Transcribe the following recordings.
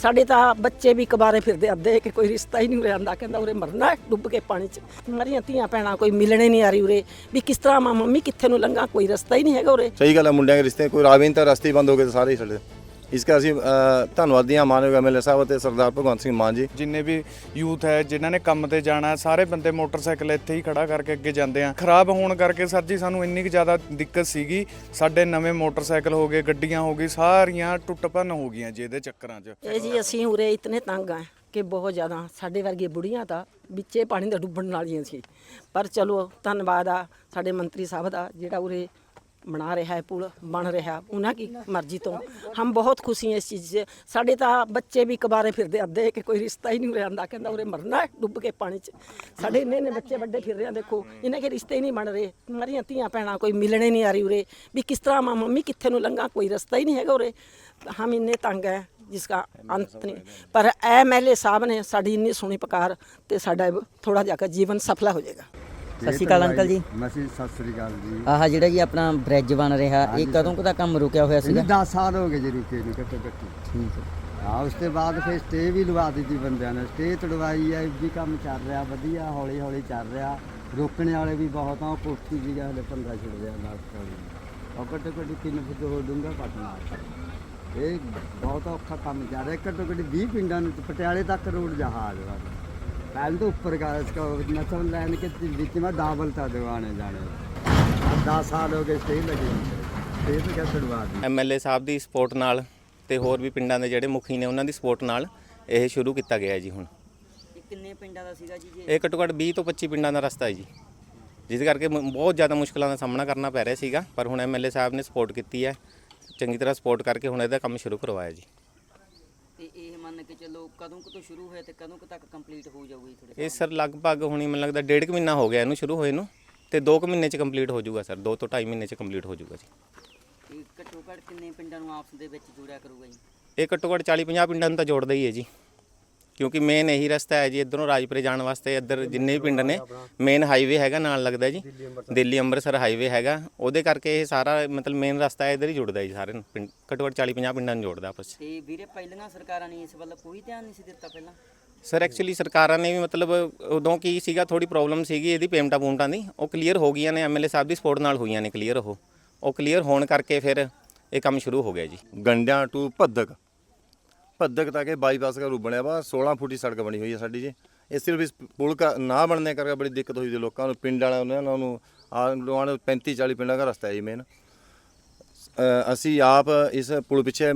ਸਾਡੇ ਤਾਂ ਬੱਚੇ ਵੀ ਕਬਾਰੇ ਫਿਰਦੇ ਅੱਧੇ ਕਿ ਕੋਈ ਰਿਸ਼ਤਾ ਹੀ ਨਹੀਂ ਉਰੇ ਆਂਦਾ, ਕਹਿੰਦਾ ਉਰੇ ਮਰਨਾ ਡੁੱਬ ਕੇ ਪਾਣੀ 'ਚ। ਮਰੀਆਂ ਧੀਆਂ ਭੈਣਾਂ ਕੋਈ ਮਿਲਣੇ ਨਹੀਂ ਆ ਰਹੀ ਉਰੇ, ਵੀ ਕਿਸ ਤਰ੍ਹਾਂ ਮੰਮੀ ਕਿੱਥੇ ਨੂੰ ਲੰਘਾਂ, ਕੋਈ ਰਸਤਾ ਹੀ ਨਹੀਂ ਹੈਗਾ ਉਰੇ। ਸਹੀ ਗੱਲ ਹੈ, ਮੁੰਡਿਆਂ ਦੇ ਰਿਸ਼ਤੇ ਕੋਈ ਰਾਹ ਵੀ ਨਹੀਂ, ਤਾਂ ਰਸਤੇ ਬੰਦ ਹੋ ਗਏ ਸਾਰੇ ਸਾਡੇ। ਇਸ ਕਰਕੇ ਅਸੀਂ ਧੰਨਵਾਦੀ ਹਾਂ ਮਾਨਯੋਗ MLA ਸਾਹਿਬ ਅਤੇ ਸਰਦਾਰ ਭਗਵੰਤ ਸਿੰਘ ਮਾਨ ਜੀ। ਜਿੰਨੇ ਵੀ ਯੂਥ ਹੈ ਜਿਨ੍ਹਾਂ ਨੇ ਕੰਮ ਤੇ ਜਾਣਾ, ਸਾਰੇ ਬੰਦੇ ਮੋਟਰਸਾਈਕਲ ਇੱਥੇ ਹੀ ਖੜਾ ਕਰਕੇ ਅੱਗੇ ਜਾਂਦੇ ਆ। ਖਰਾਬ ਹੋਣ ਕਰਕੇ ਸਰ ਜੀ ਸਾਨੂੰ ਇੰਨੀ ਕੁ ਜ਼ਿਆਦਾ ਦਿੱਕਤ ਸੀਗੀ, ਸਾਡੇ ਨਵੇਂ ਮੋਟਰਸਾਈਕਲ ਹੋ ਗਏ, ਗੱਡੀਆਂ ਹੋ ਗਈ, ਸਾਰੀਆਂ ਟੁੱਟ ਭੰਨ ਹੋ ਗਈਆਂ ਜੀ ਇਹਦੇ ਚੱਕਰਾਂ 'ਚ। ਇਹ ਜੀ ਅਸੀਂ ਉਰੇ ਇਤਨੇ ਤੰਗ ਆ ਕਿ ਬਹੁਤ ਜ਼ਿਆਦਾ, ਸਾਡੇ ਵਰਗੇ ਬੁੜੀਆਂ ਤਾਂ ਵਿੱਚੇ ਪਾਣੀ ਦੇ ਡੁੱਬਣ ਵਾਲੀਆਂ ਸੀ। ਪਰ ਚਲੋ ਧੰਨਵਾਦ ਆ ਸਾਡੇ ਮੰਤਰੀ ਸਾਹਿਬ ਦਾ, ਜਿਹੜਾ ਉਰੇ बना रहा है, पुल बन रहा, उन्हें की मर्जी तो हम बहुत खुशी हैं इस चीज़ से। साढ़े तो बच्चे भी कबारे फिरते अद्धे कि कोई रिश्ता ही नहीं उरे आंदा, कहता उरे मरना डुब के पानी च। साढ़े इन्ने बच्चे बड़े फिर रहे हैं, देखो इन्हें के रिश्ते ही नहीं बन रहे, मरियां धीयां भैणां कोई मिलने नहीं आ रही उरे, भी किस तरह मम्मी कित्थे नूं लंघां, कोई रास्ता ही नहीं है उरे। हम इन्ने तंग है जिसका अंत नहीं। पर MLA साहब ने साड़ी इन्नी सोहनी पुकार ते साडा थोड़ा जाकर जीवन सफला हो जाएगा। ਸਤਿ ਸ਼੍ਰੀ ਅਕਾਲ ਅੰਕਲ ਜੀ। ਸਤਿ ਸ਼੍ਰੀ ਅਕਾਲ ਜੀ। ਆਹ ਜਿਹੜਾ ਜੀ ਆਪਣਾ ਬ੍ਰਿਜ ਬਣ ਰਿਹਾ, ਇਹ ਕਦੋਂ ਕੁ ਦਾ ਕੰਮ ਰੁਕਿਆ ਹੋਇਆ ਸੀਗਾ? 10 ਸਾਲ ਹੋ ਗਏ ਜੀ ਰੁਕੇ ਨੂੰ ਘੱਟੋ ਘੱਟ। ਠੀਕ ਹੈ। ਹਾਂ, ਉਸ ਤੋਂ ਬਾਅਦ ਫਿਰ ਸਟੇ ਵੀ ਲਵਾ ਦਿੱਤੀ ਬੰਦਿਆਂ ਨੇ, ਸਟੇ ਤੜਵਾਈ ਹੈ ਵੀ, ਕੰਮ ਚੱਲ ਰਿਹਾ ਵਧੀਆ, ਹੌਲੀ ਹੌਲੀ ਚੱਲ ਰਿਹਾ। ਰੋਕਣੇ ਵਾਲੇ ਵੀ ਬਹੁਤ ਆ, ਕੋਠੀ ਜੀ ਹਲੇ 15 ਛੁੱਟ ਰਿਹਾ ਲਾਸਟ ਵਾਲੀ, ਉਹ ਘੱਟੋ ਘੱਟ 3 ਫੁੱਟ ਹੋ ਡੂੰਘਾ ਪਟਨਾ। ਇਹ ਬਹੁਤ ਔਖਾ ਕੰਮ ਚੱਲ ਰਿਹਾ, ਘੱਟੋ ਘੱਟ 20 ਪਿੰਡਾਂ ਨੂੰ ਪਟਿਆਲੇ ਤੱਕ ਰੋਡ ਜਹਾਜ਼ ਵਾ। पहले तो ऊपर का इसका नसल लाइन के बीच में डबल था दीवाने जाने। 10 साल हो गए स्टे लगे, स्टे तो क्या छुड़वा दी। MLA ਸਾਹਿਬ ਦੀ ਸਪੋਰਟ ਨਾਲ ਤੇ ਹੋਰ ਵੀ ਪਿੰਡਾਂ ਦੇ ਜਿਹੜੇ ਮੁਖੀ ਨੇ ਉਹਨਾਂ ਦੀ ਸਪੋਰਟ ਨਾਲ ਇਹ ਸ਼ੁਰੂ ਕੀਤਾ ਗਿਆ ਜੀ। ਹੁਣ ਇਹ ਕਿੰਨੇ ਪਿੰਡਾਂ ਦਾ ਸੀਗਾ ਜੀ? ਇਹ ਘੱਟੋ ਘੱਟ 20 ਤੋਂ 25 ਪਿੰਡਾਂ ਦਾ ਰਸਤਾ ਹੈ ਜੀ, ਜਿਸ ਕਰਕੇ ਬਹੁਤ ਜ਼ਿਆਦਾ ਮੁਸ਼ਕਲਾਂ ਦਾ ਸਾਹਮਣਾ ਕਰਨਾ ਪੈ ਰਿਹਾ ਸੀਗਾ। ਪਰ ਹੁਣ MLA ਸਾਹਿਬ ਨੇ ਸਪੋਰਟ ਕੀਤੀ ਹੈ, ਚੰਗੀ ਤਰ੍ਹਾਂ ਸਪੋਰਟ ਕਰਕੇ ਹੁਣ ਇਹਦਾ ਕੰਮ ਸ਼ੁਰੂ ਕਰਵਾਇਆ ਜੀ। ਤੇ ਇਹ ਮੰਨ ਕੇ ਚੱਲੋ ਕਦੋਂ ਕੁ ਤੋਂ ਸ਼ੁਰੂ ਹੋਇਆ ਤੇ ਕਦੋਂ ਕੁ ਤੱਕ ਕੰਪਲੀਟ ਹੋ ਜਾਊਗੀ ਤੁਹਾਡੇ? ਇਹ ਸਰ ਲਗਭਗ ਹੁਣੀ ਮੈਨੂੰ ਲੱਗਦਾ 1.5 ਮਹੀਨਾ ਹੋ ਗਿਆ ਇਹਨੂੰ ਸ਼ੁਰੂ ਹੋਏ ਨੂੰ, ਤੇ 2 ਮਹੀਨੇ 'ਚ ਕੰਪਲੀਟ ਹੋ ਜਾਊਗਾ ਸਰ, 2 ਤੋਂ 2.5 ਮਹੀਨੇ 'ਚ ਕੰਪਲੀਟ ਹੋ ਜਾਊਗਾ ਜੀ। ਇਹ ਘੱਟੋ ਘੱਟ ਕਿੰਨੇ ਪਿੰਡਾਂ ਨੂੰ ਆਪਸ ਦੇ ਵਿੱਚ ਜੋੜਿਆ ਕਰੂਗਾ ਜੀ? ਇਹ ਘੱਟੋ ਘੱਟ 40-50 ਪਿੰਡਾਂ ਨੂੰ ਤਾਂ ਜੋੜਦਾ ਹੀ ਹੈ ਜੀ, ਕਿਉਂਕਿ ਮੇਨ ਇਹੀ ਰਸਤਾ ਹੈ ਜੀ ਇੱਧਰੋਂ ਰਾਜਪੁਰੇ ਜਾਣ ਵਾਸਤੇ। ਇੱਧਰ ਜਿੰਨੇ ਵੀ ਪਿੰਡ ਨੇ, ਮੇਨ ਹਾਈਵੇ ਹੈਗਾ ਨਾਲ ਲੱਗਦਾ ਜੀ, ਦਿੱਲੀ ਅੰਮ੍ਰਿਤਸਰ ਹਾਈਵੇ ਹੈਗਾ, ਉਹਦੇ ਕਰਕੇ ਇਹ ਸਾਰਾ ਮਤਲਬ ਮੇਨ ਰਸਤਾ ਇੱਧਰ ਹੀ ਜੁੜਦਾ ਜੀ ਸਾਰੇ ਪਿੰਡ, ਘੱਟੋ ਘੱਟ 40-50 ਪਿੰਡਾਂ ਨੂੰ ਜੋੜਦਾ ਆਪਸ 'ਚ। ਤੇ ਵੀਰੇ ਪਹਿਲੀਆਂ ਸਰਕਾਰਾਂ ਨੇ ਇਸ ਵੱਲ ਕੋਈ ਧਿਆਨ ਨਹੀਂ ਸੀ ਦਿੱਤਾ ਪਹਿਲਾਂ? ਸਰ ਐਕਚੁਅਲੀ ਸਰਕਾਰਾਂ ਨੇ ਵੀ ਮਤਲਬ ਉਦੋਂ ਕੀ ਸੀਗਾ, ਥੋੜੀ ਪ੍ਰੋਬਲਮ ਸੀਗੀ ਇਹਦੀ ਪੇਮੈਂਟਾਂ ਦੀ, ਉਹ ਕਲੀਅਰ ਹੋ ਗਈਆਂ ਨੇ, MLA ਸਾਹਿਬ ਦੀ ਸਪੋਰਟ ਨਾਲ ਹੋਈਆਂ ਨੇ ਕਲੀਅਰ। ਉਹ ਕਲੀਅਰ ਹੋਣ ਕਰਕੇ ਫਿਰ ਇਹ ਕੰਮ ਸ਼ੁਰੂ ਹੋ ਗਿਆ ਜੀ। ਗੰਡਿਆਂ ਟੂ ਭੱਦਕ तक बाईपास का रूप बनया वा, 16 फुट की सड़क बनी हुई है साड़ी जी। ये सिर्फ इस पुल का ना बनने करके बड़ी दिक्कत हुई थी लोगों को, पिंड वाले 35-40 पिंडों का रास्ता है जी मेन। असी आप इस पुल पिछे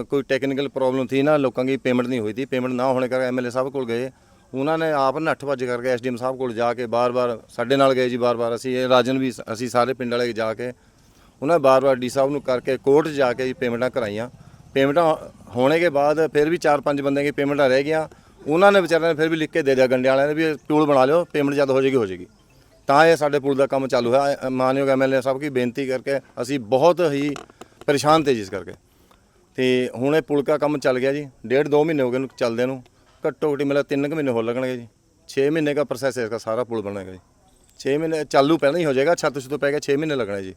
कोई टेक्निकल प्रॉब्लम थी ना, लोगों की पेमेंट नहीं हुई थी, पेमेंट ना होने करके MLA साहब को गए, उन्होंने आप नट्ठ भज करके SDM साहब को जाके बार साढ़े नाल गए जी, बार असी राजन भी असी सारे पिंड वाले जाके उन्हें बार डी साहब को करके कोर्ट जाके पेमेंटा कराइया। पेमेंटा होने के बाद फिर भी 4-5 बंदे की पेमेंटा रह गई, उन्होंने बेचारे ने फिर भी लिख के दे दिया गंडे वाले ने भी पुल बना लो, पेमेंट ज़्यादा हो जाएगी। तो ये साढ़े पुल का काम चालू है। मानयोग MLA साहब की बेनती करके असी बहुत ही परेशान थे जिस करके, तो हूँ ये पुल का काम चल गया जी। 1.5-2 महीने हो गए चलते हैं, घट्टो घट्टी मतलब 3 महीने हो लगने जी। 6 महीने का प्रोसैस है इसका, सारा पुल बनेगा जी। 6 महीने चालू पहले ही हो जाएगा, छत छुत पै गए 6 महीने लगने जी।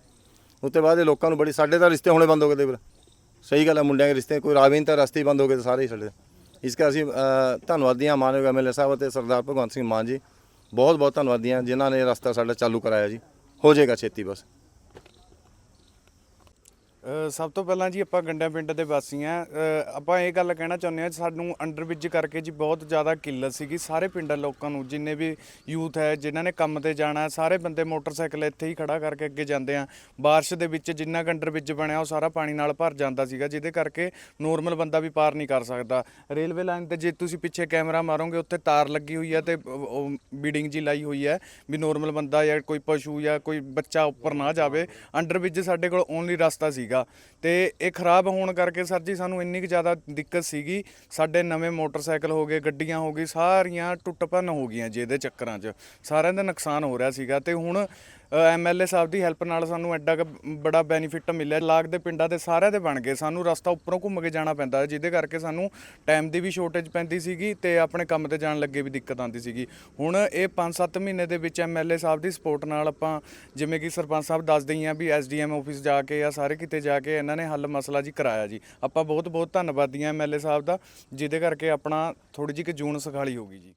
उसके बाद लोगों को बड़ी साढ़े तो रिश्ते होने बंद हो गए थे। सही गल है, मुंडिया के रिश्ते कोई राह भी नहीं, तो रास्ते ही बंद हो गए सारे ही साढ़े। इसका असी धन्नवादी हाँ मानयोग MLA साहब और सरदार भगवंत सिंह मान जी, बहुत धन्नवादी हाँ जिन्होंने रास्ता साढ़ा चालू कराया जी। हो जाएगा छेती बस। ਸਭ ਤੋਂ ਪਹਿਲਾਂ ਜੀ ਆਪਾਂ ਗੰਡਿਆਂ ਪਿੰਡ ਦੇ ਵਾਸੀ ਹਾਂ। ਆਪਾਂ ਇਹ ਗੱਲ ਕਹਿਣਾ ਚਾਹੁੰਦੇ ਹਾਂ, ਸਾਨੂੰ ਅੰਡਰ ਬ੍ਰਿਜ ਕਰਕੇ ਜੀ ਬਹੁਤ ਜ਼ਿਆਦਾ ਕਿੱਲਤ ਸੀਗੀ ਸਾਰੇ ਪਿੰਡਾਂ ਲੋਕਾਂ ਨੂੰ। ਜਿੰਨੇ ਵੀ ਯੂਥ ਹੈ ਜਿਨ੍ਹਾਂ ਨੇ ਕੰਮ ਤੇ ਜਾਣਾ, ਸਾਰੇ ਬੰਦੇ ਮੋਟਰਸਾਈਕਲ ਇੱਥੇ ਹੀ ਖੜਾ ਕਰਕੇ ਅੱਗੇ ਜਾਂਦੇ ਆ। ਬਾਰਿਸ਼ ਦੇ ਵਿੱਚ ਜਿੰਨਾ ਅੰਡਰ ਬ੍ਰਿਜ ਬਣਿਆ ਉਹ ਸਾਰਾ ਪਾਣੀ ਨਾਲ ਭਰ ਜਾਂਦਾ ਸੀਗਾ, ਜਿਹਦੇ ਕਰਕੇ ਨੋਰਮਲ ਬੰਦਾ ਵੀ ਪਾਰ ਨਹੀਂ ਕਰ ਸਕਦਾ। ਰੇਲਵੇ ਲਾਈਨ ਤੇ ਜੇ ਤੁਸੀਂ ਪਿੱਛੇ ਕੈਮਰਾ ਮਾਰੋਗੇ, ਉੱਥੇ ਤਾਰ ਲੱਗੀ ਹੋਈ ਹੈ ਤੇ ਬੀਡਿੰਗ ਜੀ ਲਾਈ ਹੋਈ ਹੈ ਵੀ ਨੋਰਮਲ ਬੰਦਾ ਜਾਂ ਕੋਈ ਪਸ਼ੂ ਜਾਂ ਕੋਈ ਬੱਚਾ ਉੱਪਰ ਨਾ ਜਾਵੇ। ਅੰਡਰ ਬ੍ਰਿਜ ਸਾਡੇ ਕੋਲ ਓਨਲੀ ਰਸਤਾ ਸੀਗਾ, ਤੇ ਇਹ ਖਰਾਬ ਹੋਣ ਕਰਕੇ ਸਰ ਜੀ ਸਾਨੂੰ ਇੰਨੀ ਕੁ ਜ਼ਿਆਦਾ ਦਿੱਕਤ ਸੀਗੀ, ਸਾਡੇ ਨਵੇਂ ਮੋਟਰਸਾਈਕਲ ਹੋ ਗਏ, ਗੱਡੀਆਂ ਹੋ ਗਈ, ਸਾਰੀਆਂ ਟੁੱਟ ਭੰਨ ਹੋ ਗਈਆਂ ਜੀ ਇਹਦੇ ਚੱਕਰਾਂ 'ਚ, ਸਾਰਿਆਂ ਦਾ ਨੁਕਸਾਨ ਹੋ ਰਿਹਾ ਸੀਗਾ। ਤੇ ਹੁਣ ਐਮਐਲਏ ਸਾਹਿਬ ਦੀ ਹੈਲਪ ਨਾਲ ਸਾਨੂੰ ਐਡਾ ਕੁ ਬੜਾ ਬੈਨੀਫਿਟ ਮਿਲਿਆ। ਲਾਗ ਦੇ ਪਿੰਡਾਂ ਦੇ ਸਾਰਿਆਂ ਦੇ ਬਣ ਗਏ, ਸਾਨੂੰ ਰਸਤਾ ਉੱਪਰੋਂ ਘੁੰਮ ਕੇ ਜਾਣਾ ਪੈਂਦਾ, ਜਿਹਦੇ ਕਰਕੇ ਸਾਨੂੰ ਟਾਈਮ ਦੀ ਵੀ ਸ਼ੋਰਟੇਜ ਪੈਂਦੀ ਸੀਗੀ ਤੇ ਆਪਣੇ ਕੰਮ ਤੇ ਜਾਣ ਲੱਗੇ ਵੀ ਦਿੱਕਤ ਆਉਂਦੀ ਸੀਗੀ। ਹੁਣ ਇਹ 5-7 ਮਹੀਨੇ ਦੇ ਵਿੱਚ ਐਮਐਲਏ ਸਾਹਿਬ ਦੀ ਸਪੋਰਟ ਨਾਲ ਆਪਾਂ, ਜਿਵੇਂ ਕਿ ਸਰਪੰਚ ਸਾਹਿਬ ਦੱਸਦੇ ਹੀ ਆ ਵੀ ਐਸਡੀਐਮ ਆਫਿਸ ਜਾ ਕੇ ਜਾਂ ਸਾਰੇ ਕਿਤੇ ਜਾ ਕੇ ਇਹਨਾਂ ਨੇ ਹੱਲ ਮਸਲਾ ਜੀ ਕਰਾਇਆ ਜੀ। ਆਪਾਂ ਬਹੁਤ ਬਹੁਤ ਧੰਨਵਾਦੀ ਆ ਐਮਐਲਏ ਸਾਹਿਬ ਦਾ, ਜਿਹਦੇ ਕਰਕੇ ਆਪਣਾ ਥੋੜੀ ਜਿਹੀ ਜੂਨ ਸੁਖਾਲੀ ਹੋ ਗਈ ਜੀ।